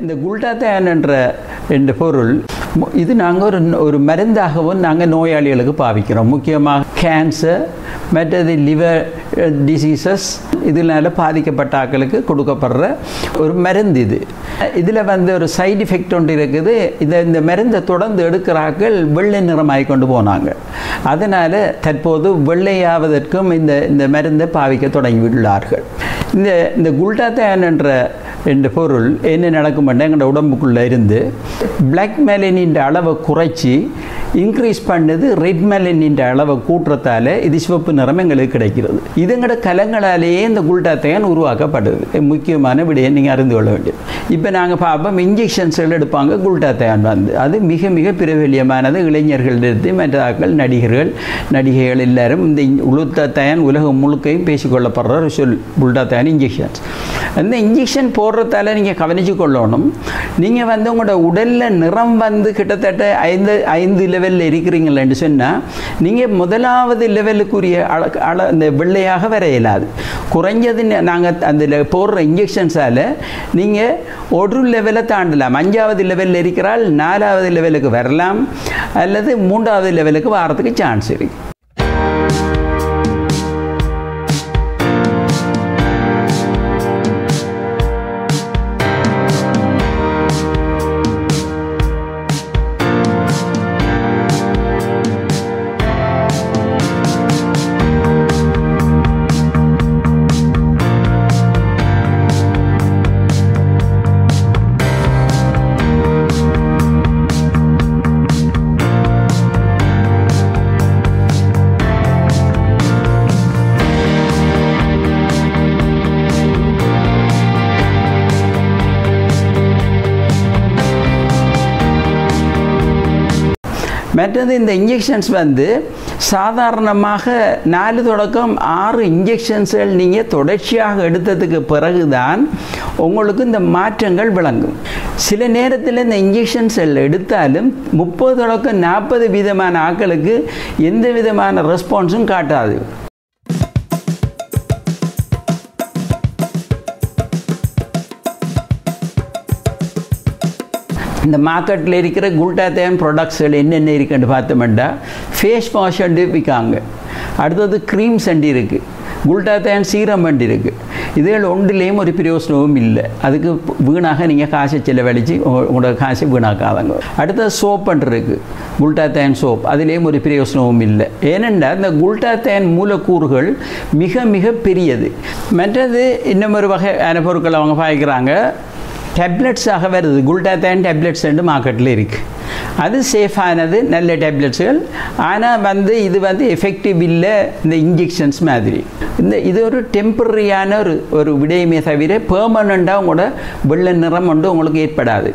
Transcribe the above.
இந்த குளுட்டாத்தயான் என்ற பொருள் இது நாங்கள் ஒரு மருந்தாகவும் நாங்கள் நோயாளிகளுக்கு பாவிக்கிறோம். முக்கியமாக கேன்சர், மற்றது லிவர் டிசீசஸ் இதனால் பாதிக்கப்பட்ட ஆட்களுக்கு கொடுக்கப்படுற ஒரு மருந்து. இதில் ஒரு சைடு எஃபெக்ட் ஒன்று இருக்குது. இந்த மருந்தை தொடர்ந்து எடுக்கிற ஆட்கள் வெள்ளை நிறமாகி கொண்டு போனாங்க. அதனால் தற்போது வெள்ளையாவதற்கும் இந்த மருந்தை பாவிக்க தொடங்கிவிட்டார்கள். இந்த குளுட்டாத்தயான் என்ற பொருள் என்ன நடக்கும்னா எங்களோட உடம்புக்குள்ளே இருந்து பிளாக் மெலனின் அளவை குறைச்சி இன்க்ரீஸ் பண்ணது ரெட் மெலனின் அளவை கூட்டுறதால இது சிவப்பு நிறம் எங்களுக்கு கிடைக்கிறது. இதுங்களோட கலங்களாலேயே இந்த குளுட்டாத்தயான் உருவாக்கப்படுது. முக்கியமான விடயம் நீங்கள் அறிந்து கொள்ள வேண்டியது. இப்போ நாங்கள் பார்ப்போம், இன்ஜெக்ஷன்ஸ்கள் எடுப்பாங்க. குளுட்டாத்தயான் அது மிக மிக பிரபல்யமானது. இளைஞர்களிடத்து மற்றாக்கள் நடிகைகள் எல்லாரும் இந்த குளுட்டாத்தயான் உலகம் முழுக்கையும் பேசிக்கொள்ளப்படுற ஒரு சொல் குளுட்டாத்தயான் இன்ஜெக்ஷன்ஸ். அந்த இன்ஜெக்ஷன் போடுறதால நீங்கள் கவனித்து கொள்ளணும். நீங்கள் உங்களோட உடலில் நிறம் கிட்டத்தட்ட 5 லெவலில் இருக்கிறீங்களேன்னு சொன்னால் நீங்கள் முதலாவது லெவலுக்குரிய இந்த வெள்ளையாக வர இயலாது. குறைஞ்சது நாங்கள் அதில் போடுற இன்ஜெக்ஷன்ஸால் நீங்கள் ஒரு லெவலை தாண்டலாம். 5வது லெவலில் இருக்கிறால் 4வது லெவலுக்கு வரலாம், அல்லது 3வது லெவலுக்கு வரத்துக்கு சான்ஸ் இருக்குது. மற்றது இந்த இன்ஜெக்ஷன்ஸ் சாதாரணமாக 4 தொடக்கம் 6 இன்ஜெக்ஷன்ஸ்கள் நீங்கள் தொடர்ச்சியாக எடுத்ததுக்கு பிறகுதான் உங்களுக்கு இந்த மாற்றங்கள் விளங்கும். சில நேரத்தில் இந்த இன்ஜெக்ஷன்ஸ்கள் எடுத்தாலும் 30 தொடக்கம் 40 விதமான ஆட்களுக்கு எந்த விதமான ரெஸ்பான்ஸும் காட்டாது. இந்த மார்க்கெட்டில் இருக்கிற குளுட்டாத்தயான் ப்ராடக்ட்ஸ்கள் என்னென்ன இருக்குன்னு பார்த்தோம்னா ஃபேஸ் வாஷ் விற்காங்க. அடுத்தது க்ரீம்ஸ் இருக்குது, குளுட்டாத்தயான் சீரம் இருக்குது. இதில் ஒன்றிலேயும் ஒரு பிரயோசனமும் இல்லை. அதுக்கு வீணாக நீங்கள் காசை செலவழித்து உங்களோட காசை வீணாக்காதாங்க. அடுத்தது சோப் இருக்குது, குளுட்டாத்தயான் சோப். அதுலேயும் ஒரு பிரயோசனமும் இல்லை. ஏனென்றால் இந்த குளுட்டாத்தயான் மூலக்கூறுகள் மிக மிக பெரியது. மற்றது இன்னும் ஒரு வகையான பொருட்களை அவங்க பாய்க்கிறாங்க, டேப்லெட்ஸாக வருது. குளுட்டாத்தயான் டேப்லெட்ஸ் மார்க்கெட்டில் இருக்குது. அது சேஃபானது, நல்ல டேப்லெட்ஸுகள். ஆனால் இது எஃபெக்டிவ் இல்லை இந்த இன்ஜெக்ஷன்ஸ் மாதிரி. இது ஒரு டெம்பரரியான ஒரு விடயமே தவிர பெர்மனண்ட்டாக உங்களோட வெள்ளை நிறம் உங்களுக்கு ஏற்படாது.